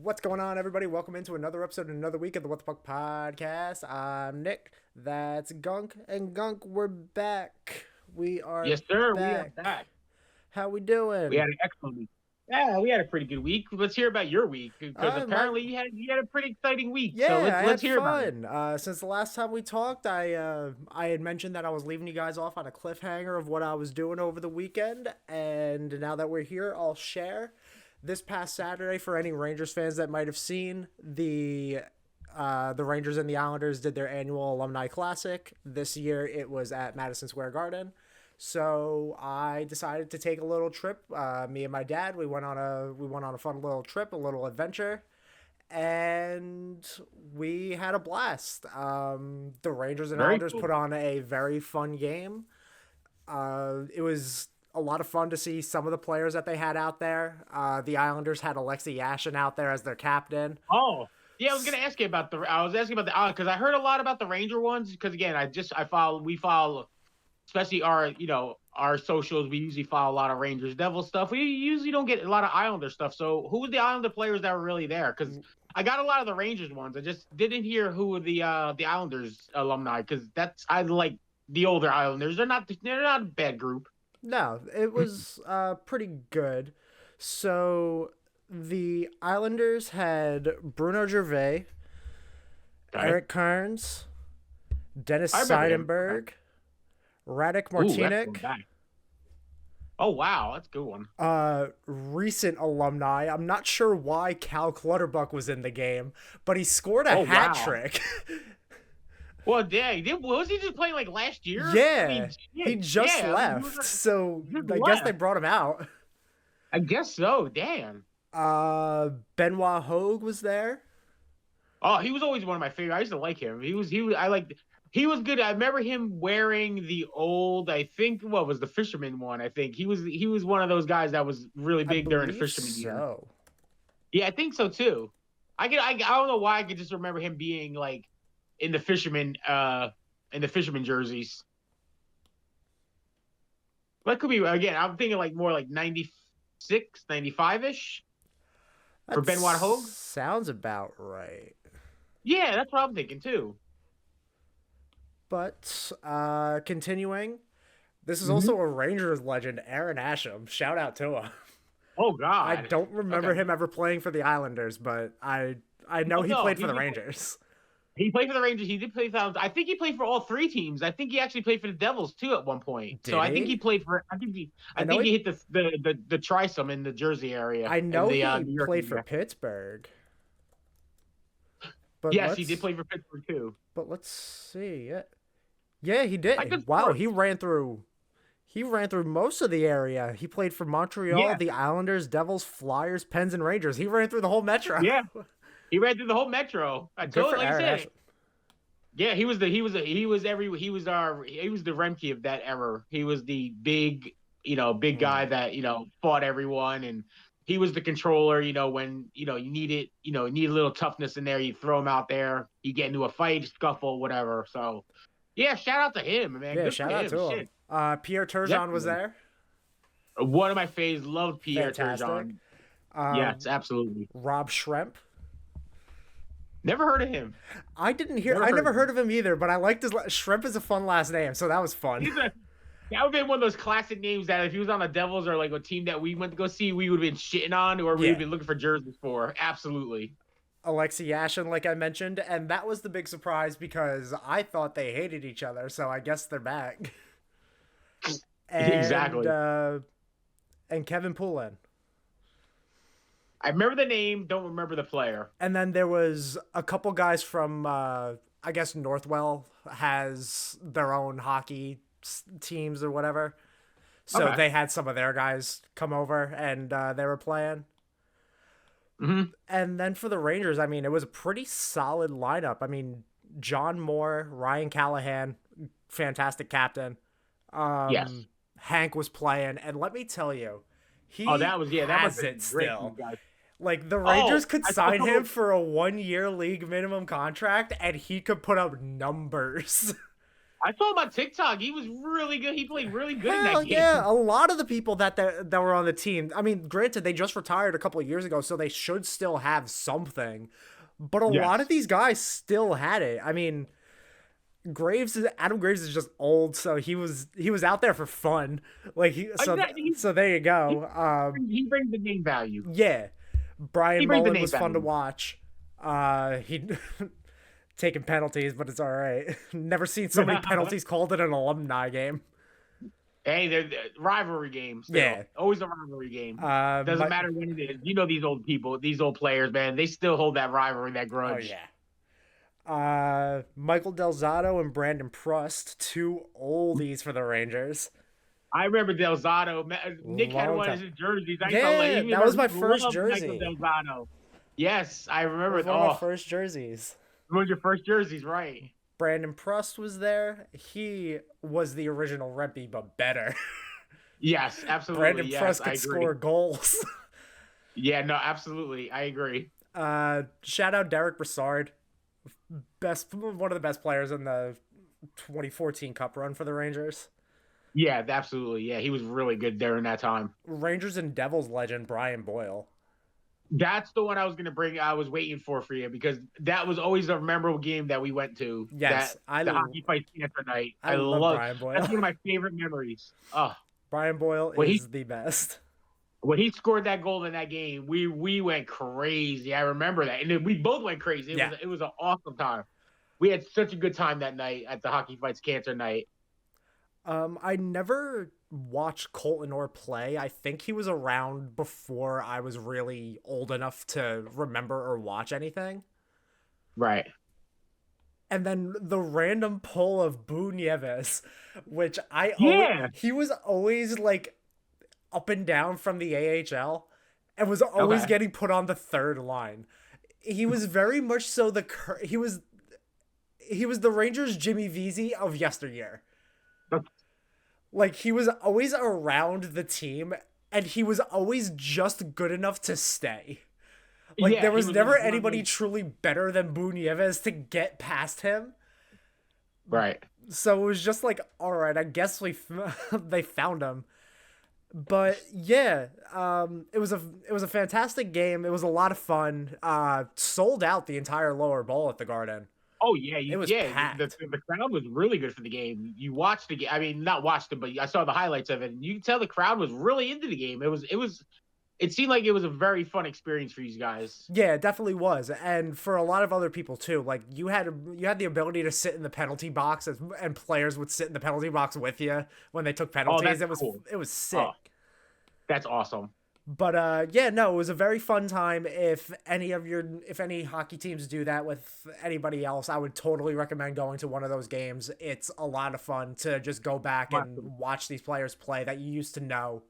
What's going on, everybody? Welcome into another episode and another week of the What the Puck podcast. I'm Nick. That's Gunk. And Gunk, we're back. We are Yes, sir. We are back. back. How we We doing? had an excellent week. Yeah, we had a pretty good week. Let's hear about your week because My apparently you had a pretty exciting week. So Yeah, let's I let's had hear about it. fun. Since the last time we talked, I had mentioned that I was leaving you guys off on a cliffhanger of what I was doing over the weekend, and now that we're here, I'll share. This past Saturday, for any Rangers fans that might have seen, the Rangers and the Islanders did their annual Alumni Classic. This year, it was at Madison Square Garden. So I decided to take a little trip. Me and my dad, we went on a fun little trip, a little adventure, and we had a blast. The Rangers and Very Islanders cool. put on a very fun game. It was a lot of fun to see some of the players that they had out there. The Islanders had Alexei Yashin out there as their captain. Oh, yeah. I was gonna ask you about the. I was asking about the because I heard a lot about the Ranger ones. Because again, I follow we follow especially our socials. We usually follow a lot of Rangers Devil stuff. We usually don't get a lot of Islander stuff. So who were the Islander players that were really there? Because I got a lot of the Rangers ones. I just didn't hear who were the Islanders alumni because that's I like the older Islanders. They're not a bad group. No, it was pretty good. So the Islanders had Bruno Gervais, Okay. Eric Carnes, Dennis I remember him. Seidenberg, Radek Ooh, that's going Martinek, back. Oh wow, that's a good one. recent alumni. I'm not sure why Cal Clutterbuck was in the game, but he scored a Oh hat wow. trick. Well, yeah, was he just playing like last year? I Yeah, mean, he just yeah, I mean, left, so he just I guess they left. brought him out. I guess so. Damn. Benoit Hogue was there. Oh, he was always one of my favorite. I used to like him. He was. I like. He was good. I remember him wearing the old. I think what was the fisherman one. I think he was one of those guys that was really I big during the believe fisherman year. so. Yeah, I think so too. I don't know why I could just remember him being like in the fisherman jerseys. That could be again. I'm thinking like more like 96, 95 ish for That Benoit Hogue. sounds about right. Yeah, that's what I'm thinking too. But continuing, this is Hmm. also a Rangers legend, Aaron Asham. Shout out to him. Oh I God. don't remember Okay. him ever playing for the Islanders, but I know Oh he no, played for the Rangers. he played for the Rangers. He did play for. I think he played for all three teams. I think he actually played for the Devils too at one point. So Did I think he he? played for. I think he. I I know think he he. hit the trisome in the Jersey area I in know the he New York played for area. Pittsburgh. But Yes, he did let's play for Pittsburgh too. let's see. Yeah, he I could did. Wow, swear. he ran through most of the area. He played for Montreal, Yeah, the Islanders, Devils, Flyers, Pens, and Rangers. He ran through the whole Metro. yeah. He ran through the whole metro. I Good told, for like I Aaron said, Asham. yeah. He was the Remke of that era. He was the big guy Mm. that fought everyone, and he was the controller. When you need a little toughness in there, you throw him out there. You get into a fight, scuffle, whatever. So yeah, shout out to him, man. Yeah, Good for shout out him. to him. Shit, Pierre Turgeon was definitely there. one of my faves. Loved Pierre Fantastic. Turgeon. Um, Yes, absolutely. Rob Schremp. Never heard of him. Never I heard never of him. heard of him either, but I liked Shrimp is a fun last name, so that was fun. He's a That would have been one of those classic names that if he was on the Devils or like a team that we went to go see, we would have been shitting on or we would have Yeah. been looking for jerseys for. Absolutely. Alexei Yashin, like I mentioned, and that was the big surprise because I thought they hated each other, so I guess they're back. And Exactly. and Kevin Poulin. I remember the name, don't remember the player. And then there was a couple guys from I guess Northwell has their own hockey teams or whatever. So Okay. they had some of their guys come over and they were playing. Hmm. And then for the Rangers, I mean, it was a pretty solid lineup. I mean, John Moore, Ryan Callahan, fantastic captain. Yes. Hank was playing, and let me tell you, Oh, he that must has have it been great for still. you guys. Like the Oh, Rangers could I saw a sign him couple. for a 1 year league minimum contract, and he could put up numbers. I saw him on TikTok. He was really good. He played really good in that Hell yeah! game. A lot of the people that were on the team. I mean, granted, they just retired a couple of years ago, so they should still have something. But a lot of Yes. these guys still had it. I mean, Adam Graves is just old, so he was out there for fun. Like Exactly. so there you He, go. he brings the game value. Yeah, He Brian brings the Mullen name was fun to value. watch. He taking penalties, but it's all right. Never seen so many penalties called in an alumni game. Hey, they're rivalry game Yeah. still. Always a rivalry game. Doesn't My, matter when it is. You know these old people, these old players, man. They still hold that rivalry, that oh grudge. yeah. Michael Delzato and Brandon Prust, two oldies for the Rangers. I remember Delzato. Nick had Long one of time. his jerseys. I used to like. Yeah, He that was my he first loved Michael jersey. Delzato. Yes, I That remember. was one of my Oh, first jerseys. one of your first jerseys, right? Brandon Prust was there. He was the original Rempy, but better. Yes, absolutely. Brandon Yes, Prust I could agree. score goals. Yeah, no, absolutely. I agree. Shout out Derek Brassard, one of the best players in the 2014 Cup run for the Rangers. Yeah, absolutely. Yeah, he was really good during that time. Rangers and Devils legend Brian Boyle. That's the one I was gonna bring. I was waiting for you because that was always a memorable game that we went to. Yes, That the hockey fight cancer night. I I love love. Brian That's Boyle. one of my favorite memories. Oh, Brian Boyle when he is the best. when he scored that goal in that game, we went crazy. I remember that, and then we both went crazy. Yeah. It was an awesome time. We had such a good time that night at the hockey fights cancer night. I never watched Colton Orr play. I think he was around before I was really old enough to remember or watch anything. Right. And then the random pull of Boo Nieves, which Yeah. he was always like up and down from the AHL and was always Okay. getting put on the third line. He was very much so he was the Rangers Jimmy Vesey of yesteryear. Like he was always around the team and he was always just good enough to stay. Like Yeah, there he was was never one of anybody those- truly better than Boo Nieves to get past him. Right. So it was just like, all right, I guess they found him. But yeah, it was a fantastic game. It was a lot of fun. Sold out the entire lower bowl at the Garden. Oh yeah, It was yeah. packed. The crowd was really good for the game. You watched the game. I mean, not watched it, but I saw the highlights of it. And you can tell the crowd was really into the game. It seemed like it was a very fun experience for you guys. Yeah, it definitely was, and for a lot of other people too. Like you had the ability to sit in the penalty box, and players would sit in the penalty box with you when they took Oh, penalties. that's It was cool. it was sick. Oh, that's awesome. But yeah, no, it was a very fun time. If any hockey teams do that with anybody else, I would totally recommend going to one of those games. It's a lot of fun to just go back and watch these players play that you used to know.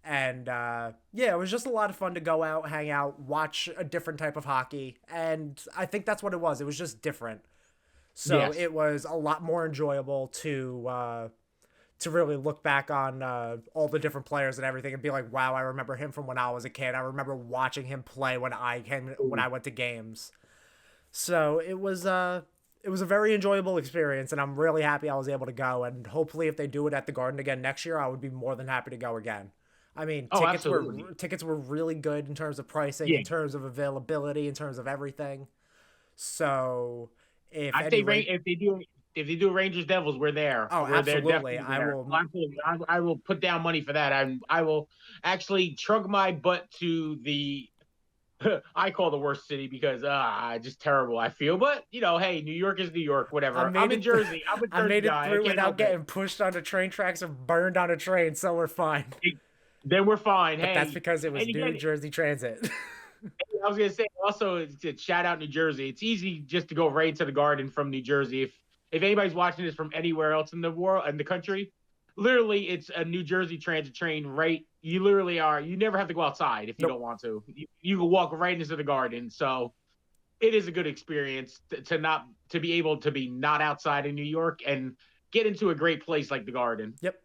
And yeah, it was just a lot of fun to go out, hang out, watch a different type of hockey. And I think that's what it was. It was just different. So Yes. it was a lot more enjoyable to really look back on all the different players and everything and be like, wow, I remember him from when I was a kid. I remember watching him play when I went to games. So it was a very enjoyable experience, and I'm really happy I was able to go. And hopefully, if they do it at the Garden again next year, I would be more than happy to go again. I mean, Oh, absolutely. tickets were really good in terms of pricing, Yeah. in terms of availability, in terms of everything. So if I any say if they do Rangers Devils, we're there. oh, We're there absolutely, definitely I there. will. Absolutely. I will put down money for that. I will actually trug my butt to the I call the worst city because just terrible I feel. But hey, New York is New York, whatever. I'm in Jersey. I'm a I Jersey made it guy. I through can't without help it. getting pushed onto train tracks or burned on a train, so we're fine. Then we're fine. But Hey, that's because it was and New again, Jersey Transit. I was gonna say also to shout out New Jersey. It's easy just to go right to the Garden from New Jersey. If anybody's watching this from anywhere else in the world in the country, literally it's a New Jersey Transit train. Right, you literally are. You never have to go outside if you Nope. don't want to. You can walk right into the Garden. So it is a good experience to be able to be not outside in New York and get into a great place like the Garden. Yep.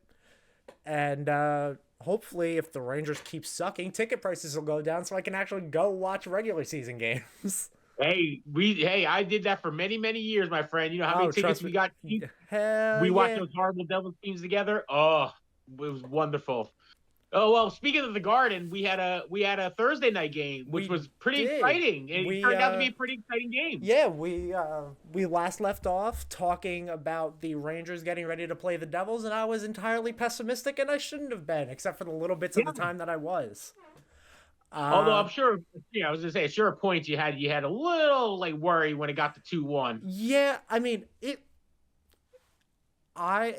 And hopefully, if the Rangers keep sucking, ticket prices will go down so I can actually go watch regular season games. I did that for many, many years, my friend. You know how many Oh, tickets trust we me. got cheap? Hell We watched yeah. those horrible Devils teams together. Oh, it was wonderful. Oh well, speaking of the Garden, we had a Thursday night game, which We was pretty did. exciting. It We turned out to be a pretty exciting game. Yeah, we last left off talking about the Rangers getting ready to play the Devils, and I was entirely pessimistic, and I shouldn't have been, except for the little bits of the Yeah. time that I was. Although Uh I'm sure, I was gonna say, sure, points you had a little like worry when it got to 2-1. yeah, I mean,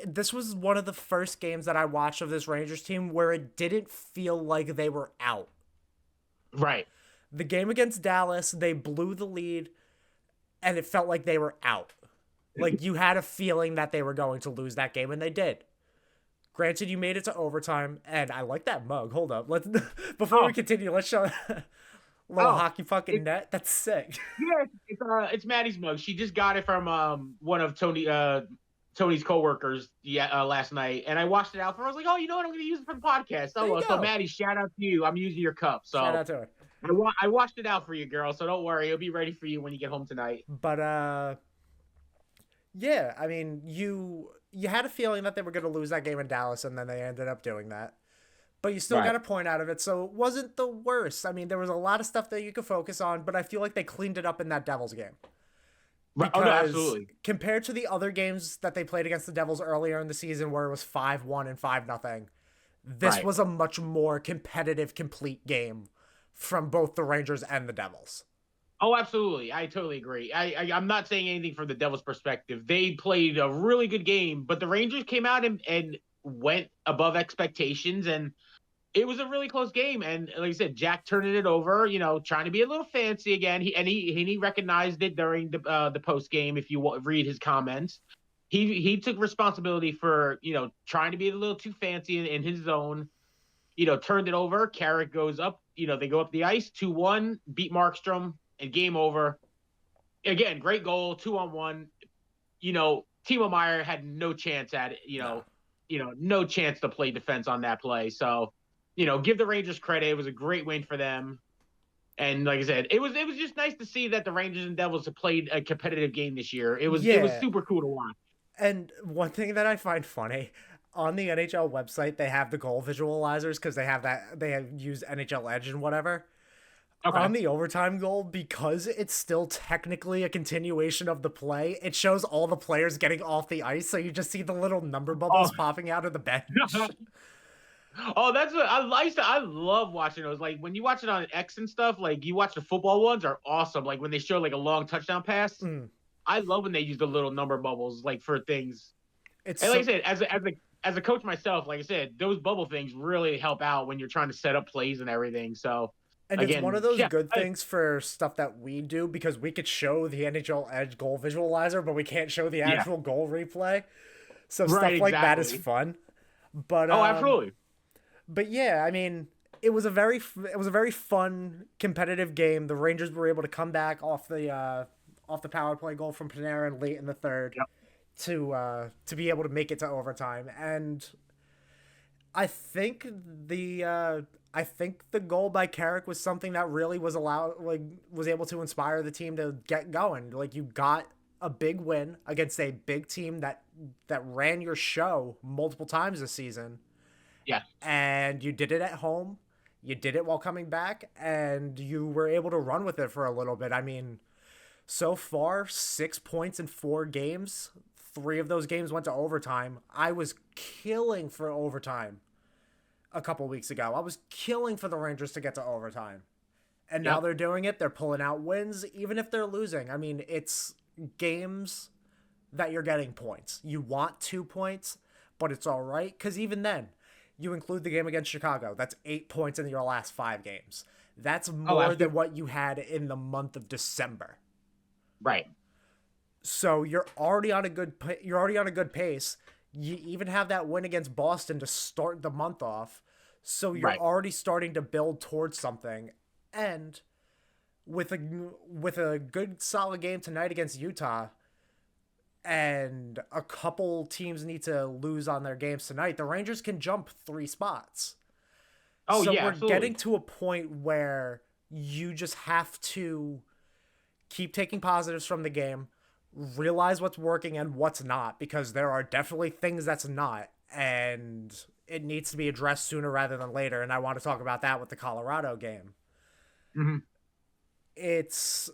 this was one of the first games that I watched of this Rangers team where it didn't feel like they were out. Right. The game against Dallas, they blew the lead, and it felt like they were out. Like you had a feeling that they were going to lose that game, and they did. Granted, you made it to overtime, and I like that mug. Hold up, let's before we Oh, continue, let's show little oh, hockey fucking it, net. That's sick. yeah, it's Maddie's mug. She just got it from one of Tony's coworkers, last night, and I washed it out for her. I was like, oh, you know what? I'm going to use it for the podcast. There Oh you well, so go. Maddie, shout out to you. I'm using your cup, Shout so out to her. I washed it out for you, girl. So don't worry, it'll be ready for you when you get home tonight. But yeah. I mean, you had a feeling that they were going to lose that game in Dallas, and then they ended up doing that. But you still Right. got a point out of it, so it wasn't the worst. I mean, there was a lot of stuff that you could focus on, but I feel like they cleaned it up in that Devils game. Right. Oh no, Because absolutely. compared to the other games that they played against the Devils earlier in the season where it was 5-1 and 5-0, this Right. was a much more competitive, complete game from both the Rangers and the Devils. Oh, absolutely. I totally agree. I'm not saying anything from the Devils' perspective. They played a really good game, but the Rangers came out and went above expectations, and it was a really close game. And like I said, Jack turning it over, trying to be a little fancy again. He recognized it during the post game. If you read his comments, he took responsibility for trying to be a little too fancy in his zone. Turned it over. Carrick goes up. They go up the ice 2-1, beat Markstrom, and game over. Again, great goal, 2-on-1. Timo Meyer had no chance at it. No. No chance to play defense on that play. So, give the Rangers credit. It was a great win for them. And like I said, it was just nice to see that the Rangers and Devils have played a competitive game this year. It was Yeah. super cool to watch. And one thing that I find funny on the NHL website, they have the goal visualizers because they use NHL Edge and whatever. Okay. On the overtime goal, because it's still technically a continuation of the play, it shows all the players getting off the ice, so you just see the little number Oh, bubbles popping out of the bench. oh, that's what I love watching those. Like when you watch it on X and stuff, like you watch the football ones are awesome. Like when they show like a long touchdown pass. Mm. I love when they use the little number bubbles like for things. It's And like I so, said, as a coach myself, like I said, those bubble things really help out when you're trying to set up plays and everything. So and it's one of again, those yeah, good things for stuff that we do because we could show the NHL Edge goal visualizer, but we can't show the yeah, actual goal replay. So right, stuff like that is exactly. fun. But Oh, absolutely. yeah, I mean, it was a very fun competitive game. The Rangers were able to come back off the power play goal from Panarin late in the third Yep. to be able to make it to overtime. And I think the goal by Carrick was something that really was able to inspire the team to get going. Like you got a big win against a big team that ran your show multiple times this season, Yeah. and you did it at home. You did it while coming back, and you were able to run with it for a little bit. I mean, so far, 6 points in 4 games. 3 of those games went to overtime. I was killing for overtime a couple weeks ago. I was killing for the Rangers to get to overtime. And now Yep. they're doing it. They're pulling out wins, even if they're losing. I mean, it's games that you're getting points. You want 2 points, but it's all right. Because even then, you include the game against Chicago. That's 8 points in your last 5 games. That's Oh, more than absolutely. what you had in the month of December. Right. So you're already on a good pace. You even have that win against Boston to start the month off. So you're Right. already starting to build towards something. And with a good solid game tonight against Utah, and a couple teams need to lose on their games tonight, the Rangers can jump 3 spots. Oh So yeah, we're getting absolutely. to a point where you just have to keep taking positives from the game, realize what's working and what's not, because there are definitely things that's not, and it needs to be addressed sooner rather than later. And I want to talk about that with the Colorado game. Hmm. It's,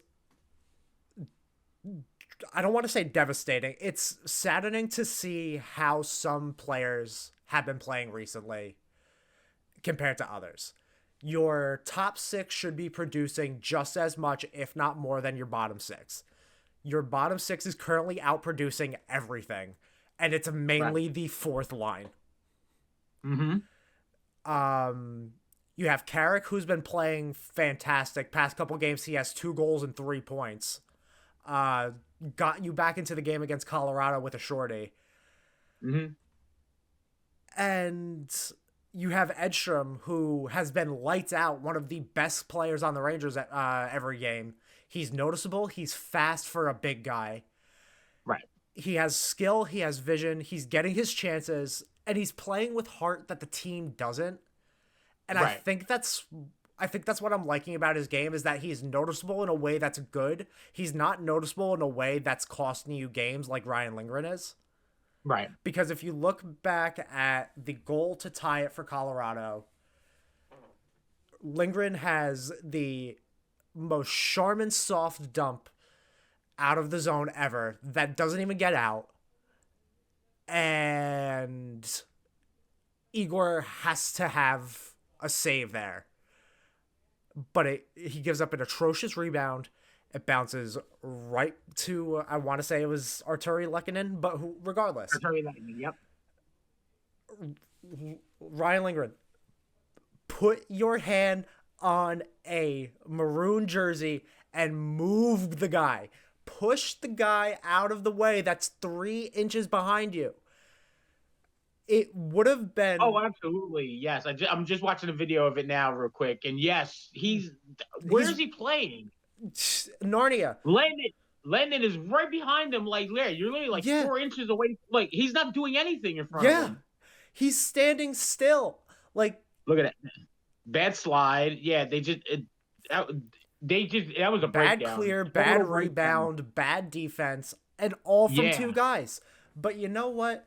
I don't want to say devastating. It's saddening to see how some players have been playing recently compared to others. Your top six should be producing just as much, if not more, than your bottom six. Your bottom six is currently outproducing everything, and it's Right. mainly the fourth line. Hmm. You have Carrick, who's been playing fantastic. Past couple games, he has 2 goals and 3 points. Uh, got you back into the game against Colorado with a shorty. Hmm. And you have Edstrom, who has been lights out, one of the best players on the Rangers at every game. He's noticeable. He's fast for a big guy. Right. He has skill. He has vision. He's getting his chances, and he's playing with heart that the team doesn't. And Right. I think that's what I'm liking about his game, is that he's noticeable in a way that's good. He's not noticeable in a way that's costing you games like Ryan Lindgren is. Right. Because if you look back at the goal to tie it for Colorado, Lindgren has the most Charmin soft dump out of the zone ever that doesn't even get out. And Igor has to have a save there. But he gives up an atrocious rebound. It bounces right to, I want to say it was Arturi Lehkonen, but regardless, I'll tell you that. Yep. Ryan Lindgren, put your hand on a maroon jersey and move the guy. Push the guy out of the way that's 3 inches behind you. It would have been Oh, absolutely. Yes. I'm just watching a video of it now, real quick. And yes, where's he playing? Narnia. Lennon is right behind him. Like, Larry, you're literally like Yeah. 4 inches away. Like, he's not doing anything in front of Yeah. him. He's standing still. Like, Look at that. Bad slide. Yeah, that, that was a bad breakdown. clear, Total bad breakdown. rebound, bad defense, and all from Yeah. 2 guys. But you know what?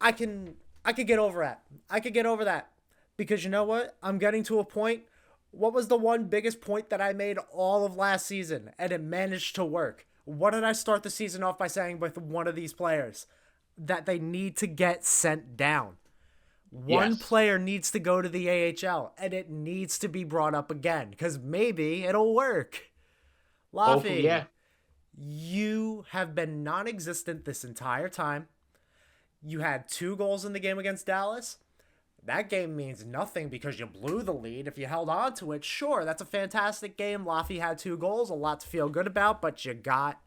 I could get over that. I could get over that. Because you know what? I'm getting to a point. What was the one biggest point that I made all of last season? And it managed to work. What did I start the season off by saying with one of these players? That they need to get sent down. One Yes. player needs to go to the AHL, and it needs to be brought up again, because maybe it'll work. Hopefully, Laffy, yeah. you have been non-existent this entire time. You had 2 goals in the game against Dallas. That game means nothing because you blew the lead. If you held on to it, sure, that's a fantastic game. Laffy had 2 goals, a lot to feel good about, but you got,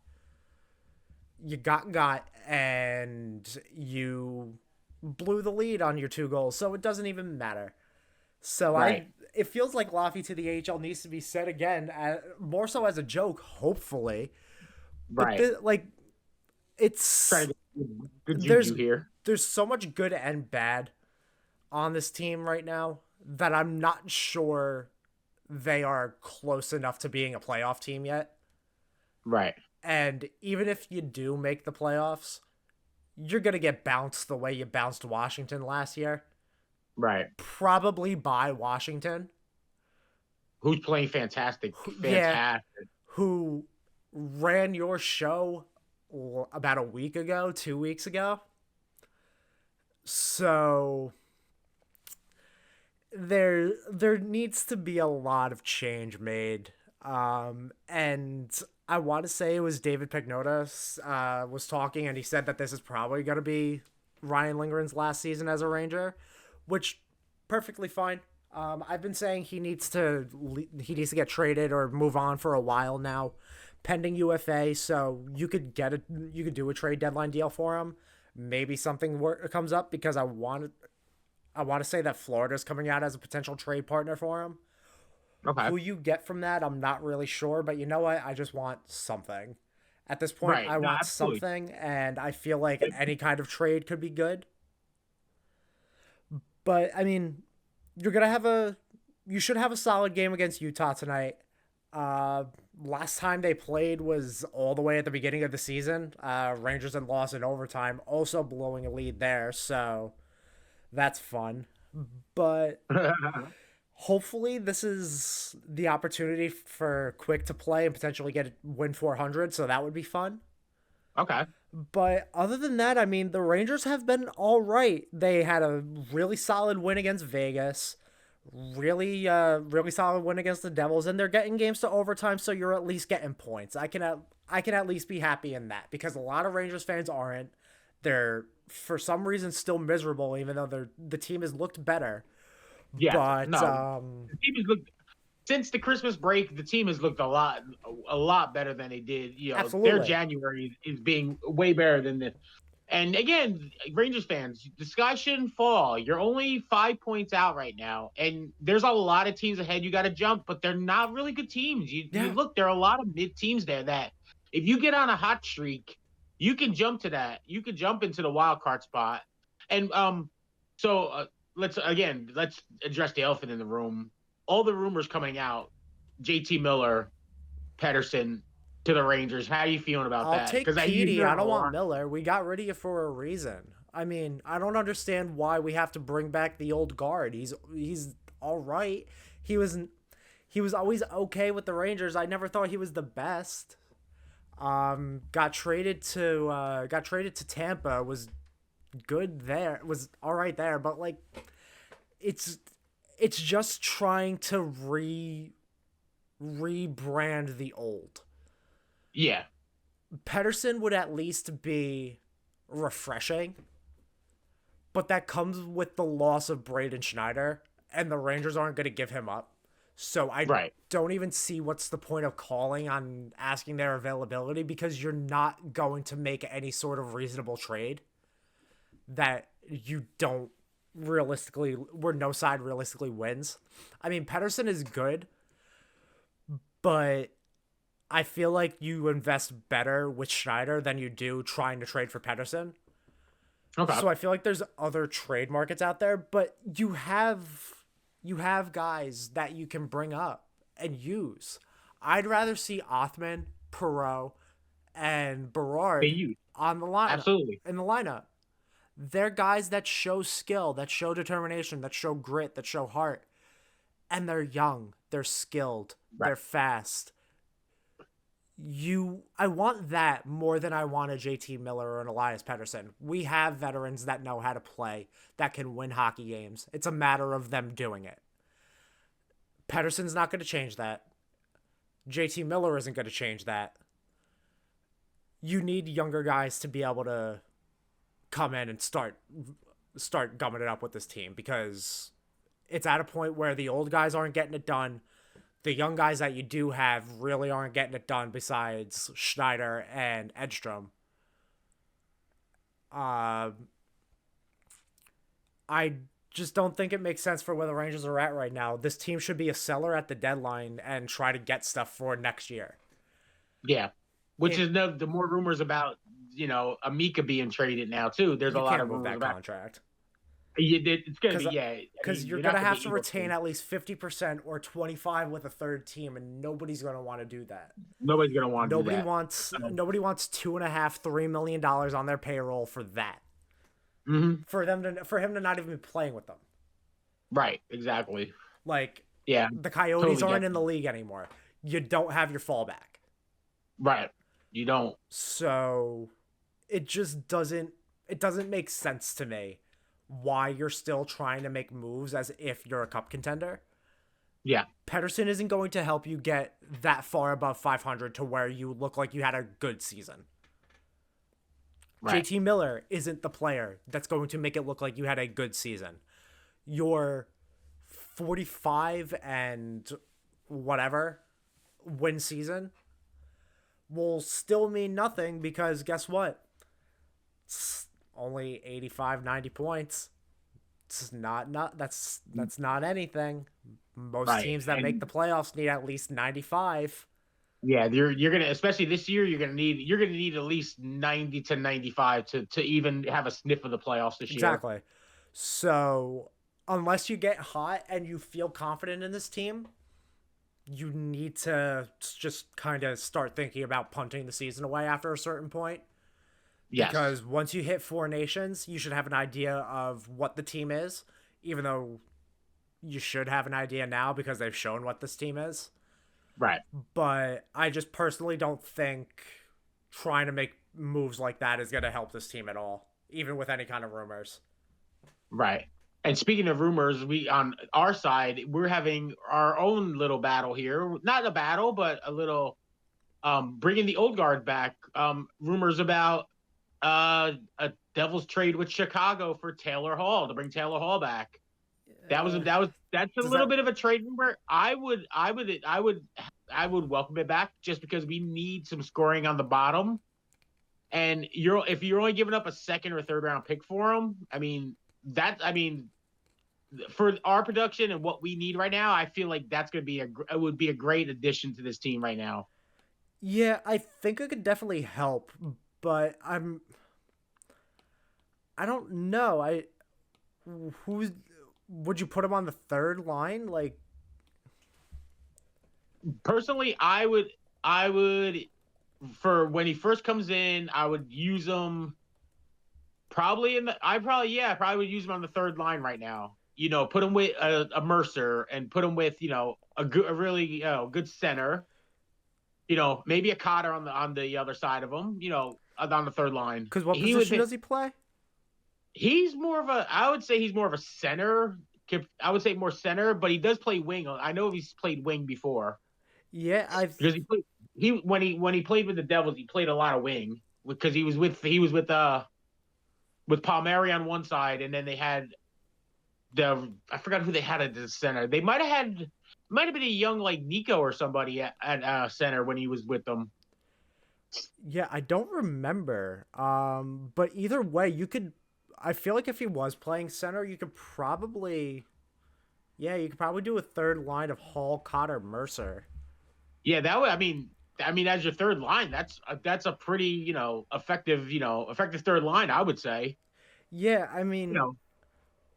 and you blew the lead on your 2 goals, so it doesn't even matter. So Right. it feels like Laffy to the AHL needs to be said again, more so as a joke, hopefully. Right. But like, it's Trying to get good there's juju here. there's so much good and bad on this team right now that I'm not sure they are close enough to being a playoff team yet. Right. And even if you do make the playoffs, you're going to get bounced the way you bounced Washington last year. Right. Probably by Washington, Who's playing fantastic? yeah. Fantastic. who ran your show about a week ago, 2 weeks ago. So there needs to be a lot of change made. And I want to say it was David Pagnotta was talking, and he said that this is probably going to be Ryan Lindgren's last season as a Ranger, which perfectly fine. I've been saying he needs to get traded or move on for a while now, pending UFA. So you could do a trade deadline deal for him. Maybe something comes up, because I want to say that Florida's coming out as a potential trade partner for him. Okay. Who you get from that, I'm not really sure, but you know what? I just want something. At this point, Right. I No, want absolutely. something, and I feel like any kind of trade could be good. But I mean, you should have a solid game against Utah tonight. Uh, Last time they played was all the way at the beginning of the season. Rangers had lost in overtime, also blowing a lead there, so that's fun. But hopefully, this is the opportunity for Quick to play and potentially get a win 400, so that would be fun. Okay. But other than that, I mean, the Rangers have been all right. They had a really solid win against Vegas, really solid win against the Devils, and they're getting games to overtime, so you're at least getting points. I can at least be happy in that because a lot of Rangers fans aren't. They're for some reason still miserable, even though the team has looked better. Yes. But No. The team has looked since the Christmas break. The team has looked a lot better than they did. You know, their absolutely, January is being way better than this. And again, Rangers fans, the sky shouldn't fall. You're only 5 points out right now, and there's a lot of teams ahead. You got to jump, but they're not really good teams. You yeah. look, there are a lot of mid teams there that if you get on a hot streak, you can jump to that. You can jump into the wild card spot. And so let's address the elephant in the room. All the rumors coming out, JT Miller, Pedersen to the Rangers. How are you feeling about I'll that? take Because you Petey. hear I it a don't want lot. Miller. We got rid of you for a reason. I mean, I don't understand why we have to bring back the old guard. He's all right. He was he was always okay with the Rangers. I never thought he was the best. Got traded to Tampa. Was good there. Was all right there, but like it's it's just trying to rebrand the old. Yeah, Pedersen would at least be refreshing, but that comes with the loss of Braden Schneider, and the Rangers aren't going to give him up. So I right. don't even see what's the point of calling on asking their availability because you're not going to make any sort of reasonable trade that you don't realistically, where no side realistically wins. I mean, Pedersen is good, but I feel like you invest better with Schneider than you do trying to trade for Pedersen. Okay. So I feel like there's other trade markets out there, but you have guys that you can bring up and use. I'd rather see Othman, Perot, and They Berard use on the line absolutely in the lineup. They're guys that show skill, that show determination, that show grit, that show heart, and they're young, they're skilled, right. they're fast. I want that more than I want a JT Miller or an Elias Pettersson. We have veterans that know how to play, that can win hockey games. It's a matter of them doing it. Pettersson's not going to change that. JT Miller isn't going to change that. You need younger guys to be able to come in and start gumming it up with this team because it's at a point where the old guys aren't getting it done. The young guys that you do have really aren't getting it done besides Schneider and Edstrom. Uh, I just don't think it makes sense for where the Rangers are at right now. This team should be a seller at the deadline and try to get stuff for next year. Yeah, which It, is the more rumors about Amika being traded now too. There's a you lot can't of move rumors that about. contract It's gonna be because you're you're gonna not gonna have be to able retain to. at least 50% or 25 with a third team, and nobody's gonna want to do that. Nobody's gonna want to do that. Nobody wants $2.5 to $3 million on their payroll for that. Mm-hmm. For him to not even be playing with them. Right. Exactly. Like Yeah. the Coyotes Totally get aren't in the league anymore. You don't have your fallback. right. You don't. So it doesn't make sense to me why you're still trying to make moves as if you're a cup contender. Yeah. Pedersen isn't going to help you get that far above 500 to where you look like you had a good season. Right. JT Miller isn't the player that's going to make it look like you had a good season. Your 45 and whatever win season will still mean nothing because guess what? It's only 85, 90 points. It's not that's not anything. Most Right. teams that make the playoffs need at least 95. Yeah, you're gonna, especially this year, you're gonna need at least 90 to 95 to even have a sniff of the playoffs this year. Exactly. So unless you get hot and you feel confident in this team, you need to just kind of start thinking about punting the season away after a certain point. Yes. Because once you hit four nations, you should have an idea of what the team is, even though you should have an idea now because they've shown what this team is. Right. But I just personally don't think trying to make moves like that is going to help this team at all, even with any kind of rumors. Right. And speaking of rumors, we on our side, we're having our own little battle here. Not a battle, but a little bringing the old guard back. Rumors about a Devils trade with Chicago for Taylor Hall to bring Taylor Hall back. That's a Does little that bit of a trade rumor. I would welcome it back just because we need some scoring on the bottom. And if you're only giving up a second or third round pick for him, I mean for our production and what we need right now, I feel like it would be a great addition to this team right now. Yeah, I think it could definitely help, but I don't know. Who's would you put him on the third line? Like, Personally, I would for when he first comes in, I would use him probably in the I probably yeah, I probably would use him on the third line right now. Put him with a Mercer and put him with a really good center. Maybe a Cotter on the other side of him. On the third line. because what He would position be, does he play? he's more of a I would say he's more of a center. I would say more center, but he does play wing. I know he's played wing before Yeah, because he when he played with the Devils, he played a lot of wing because he was with Palmieri on one side, and then they had I forgot who they had at the center. They might have been a young like Nico or somebody at center when he was with them. yeah, I don't remember. But either way, you could. I feel like if he was playing center, you could probably, yeah, you could probably do a third line of Hall, Cotter, Mercer. Yeah, that would. I mean, as your third line, that's a pretty effective third line. I would say. Yeah, I You mean, know,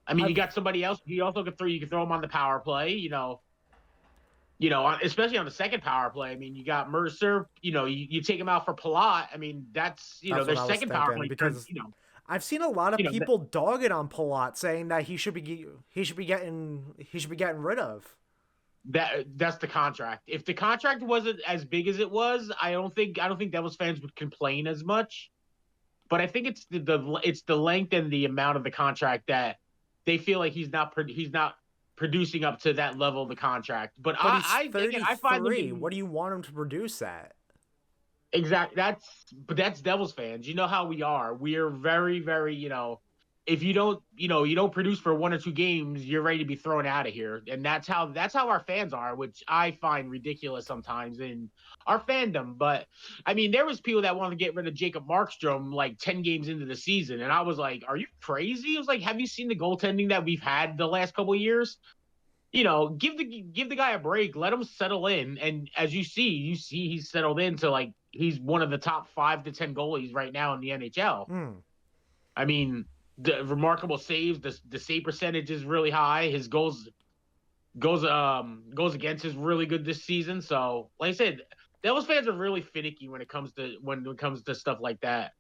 I mean, you I've got somebody else. You also could throw. You could throw him on the power play. Especially on the second power play. I mean, you got Mercer. You take him out for Palat. I mean, that's that's what their I was second power thinking play turns. because I've seen a lot of You know people dogging on Palat, saying that he should be getting rid of. that's the contract. If the contract wasn't as big as it was, I don't think Devils fans would complain as much. But I think it's the length and the amount of the contract that they feel like he's not producing up to that level of the contract. But But he's I find them 33. What in do you want him to produce at? exact that's Devils fans. You know how we are. We are very, very, if you don't produce for one or two games, you're ready to be thrown out of here. And that's how our fans are, which I find ridiculous sometimes in our fandom. But I mean, there was people that wanted to get rid of Jacob Markstrom like 10 games into the season. And I was like, are you crazy? I was like, have you seen the goaltending that we've had the last couple of years? Give the guy a break, let him settle in. And as you see he's settled into like he's one of the top 5 to 10 goalies right now in the NHL. Hmm. I mean, the remarkable saves, the save percentage is really high. His goals against is really good this season. So, like I said, Devils fans are really finicky when it comes to stuff like that,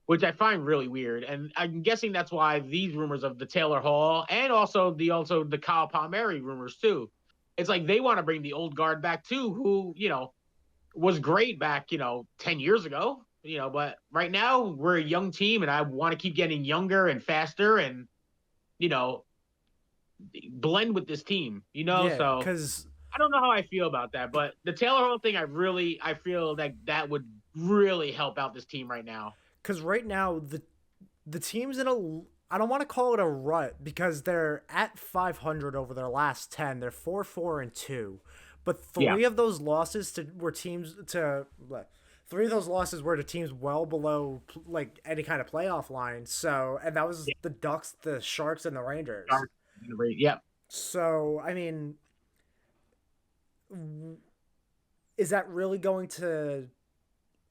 which I find really weird. And I'm guessing that's why these rumors of the Taylor Hall and also the Kyle Palmieri rumors too. It's like they want to bring the old guard back too, who was great back 10 years ago. But right now we're a young team, and I want to keep getting younger and faster, and you know blend with this team. Yeah, So because I don't know how I feel about that, but the Taylor Hall thing, I feel like that would really help out this team right now. right now the team's in a. I don't want to call it a rut because they're at 500 over their last 10. They're 4-4-2, but Yeah, three of those losses were to teams well below like any kind of playoff line. So, and that was yeah, the Ducks, the Sharks, and the Rangers. yeah. So, I mean, is that really going to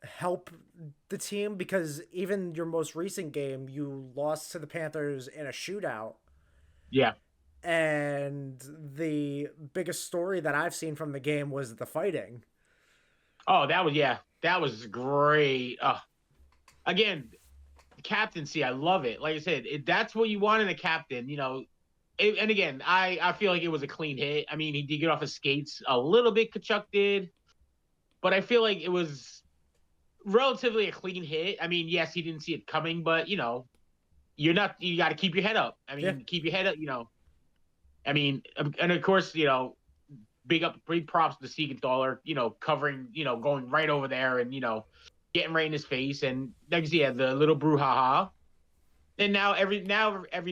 help the team? Because even your most recent game, you lost to the Panthers in a shootout. Yeah. And the biggest story that I've seen from the game was the fighting. Oh, that was great. Again, captaincy, I love it. Like I said, that's what you want in a captain. And again, I feel like it was a clean hit. I mean, he did get off his skates a little bit. Kachuk did, but I feel like it was relatively a clean hit. I mean, yes, he didn't see it coming, but you're not. You got to keep your head up. I Yeah, mean, keep your head up. I mean, and of course, big props to Siegenthaler, covering, going right over there and getting right in his face, and next, yeah, the little brouhaha. And now every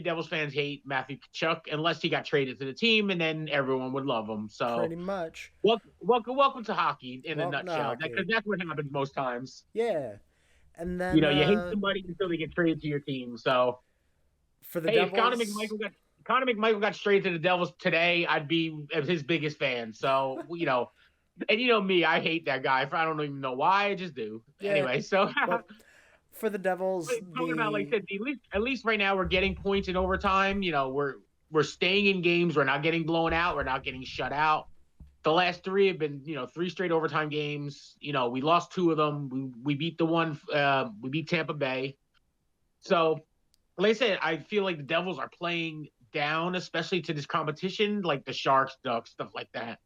Devils fans hate Matthew Tkachuk unless he got traded to the team, and then everyone would love him. So pretty much. welcome to hockey in a Welcome to nutshell, hockey. because that's what happens most times. Yeah. And then You hate somebody until they get traded to your team. So for the hey, if Devils, Connor McMichael got traded to the Devils today, I'd be his biggest fan. So and me, I hate that guy. I don't even know why. I just do. yeah. Anyway, so Well, for the Devils, talking about, like I the said, at least right now we're getting points in overtime. We're staying in games. We're not getting blown out. We're not getting shut out. The last three have been, three straight overtime games. We lost two of them. We beat the one. We beat Tampa Bay. So, like I said, I feel like the Devils are playing down, especially to this competition, like the Sharks, Ducks, stuff like that.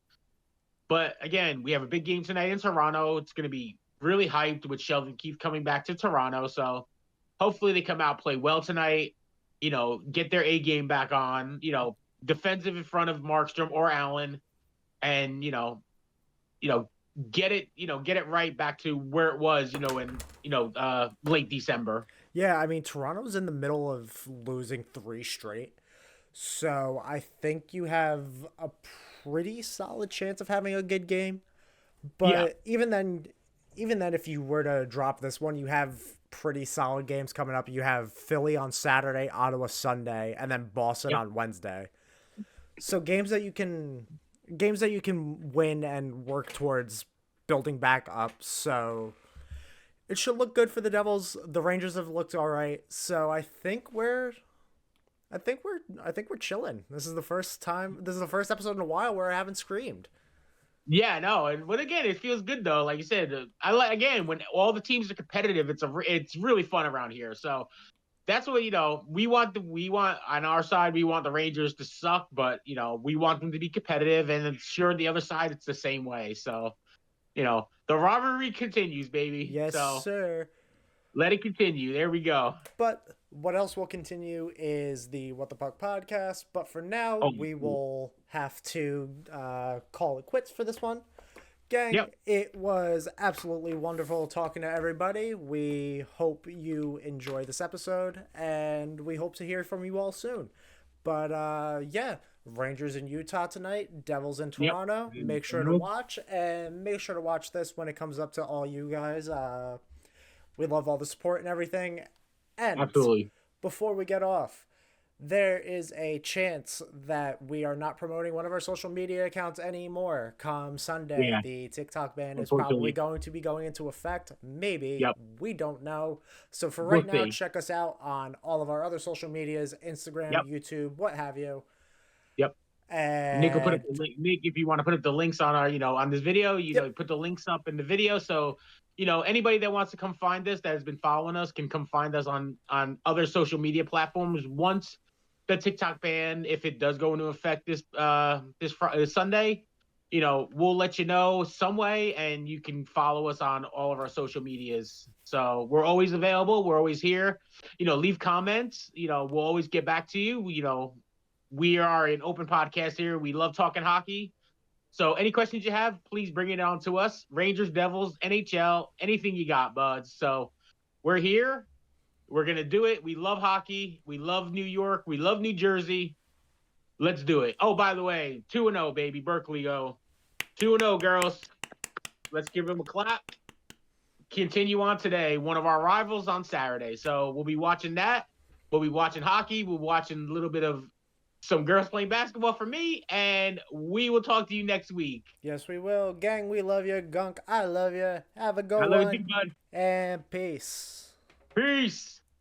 But again, we have a big game tonight in Toronto. It's going to be really hyped with Sheldon Keefe coming back to Toronto. So hopefully they come out, play well tonight, get their A game back on, defensive in front of Markstrom or Allen, and, you know, get it right back to where it was, late December. yeah, I mean Toronto's in the middle of losing three straight. So I think you have a pretty solid chance of having a good game. Yeah. But even then if you were to drop this one, you have pretty solid games coming up. You have Philly on Saturday, Ottawa Sunday, and then Boston Yep. on Wednesday. So games that you can win and work towards building back up. So it should look good for the Devils. The Rangers have looked all right. So I think we're chilling. This is the first episode in a while where I haven't screamed. Yeah, no, but again, it feels good though. Like you said, I like again when all the teams are competitive. It's really fun around here. So that's what we want on our side. We want the Rangers to suck, but we want them to be competitive. And I'm sure on the other side, it's the same way. So the rivalry continues, baby. Yes, So sir. let it continue. There we go. But what else will continue is the What the Puck podcast. But for now, Oh, we will have to call it quits for this one. Gang, yep, it was absolutely wonderful talking to everybody. We hope you enjoy this episode, and we hope to hear from you all soon. But yeah, Rangers in Utah tonight, Devils in yep. Toronto. Make sure to watch, and make sure to watch this when it comes up to all you guys. We love all the support and everything. And Absolutely. before we get off, there is a chance that we are not promoting one of our social media accounts anymore come Sunday. Yeah, The TikTok ban is probably unfortunately. going to be going into effect. Maybe. Yep. We don't know. So for We'll right now, see. check us out on all of our other social medias, Instagram, Yep. YouTube, what have you. Yep. Nick will put up And the link. Nick, if you want to put up the links on our, on this video, yep, put the links up in the video. So, anybody that wants to come find us that has been following us can come find us on other social media platforms. Once the TikTok ban, if it does go into effect this Sunday, we'll let you know some way, and you can follow us on all of our social medias. So we're always available. We're always here. Leave comments. We'll always get back to you. We are an open podcast here. We love talking hockey. So any questions you have, please bring it on to us. Rangers, Devils, NHL, anything you got, buds. So we're here. We're going to do it. We love hockey. We love New York. We love New Jersey. Let's do it. Oh, by the way, 2-0, baby. Berkeley go. 2-0, girls. Let's give them a clap. Continue on today. One of our rivals on Saturday. So we'll be watching that. We'll be watching hockey. We'll be watching a little bit of some girls playing basketball for me, and we will talk to you next week. yes, we will. Gang, we love you. Gunk, I love you. Have a I good love you, one. bud. And peace. Peace.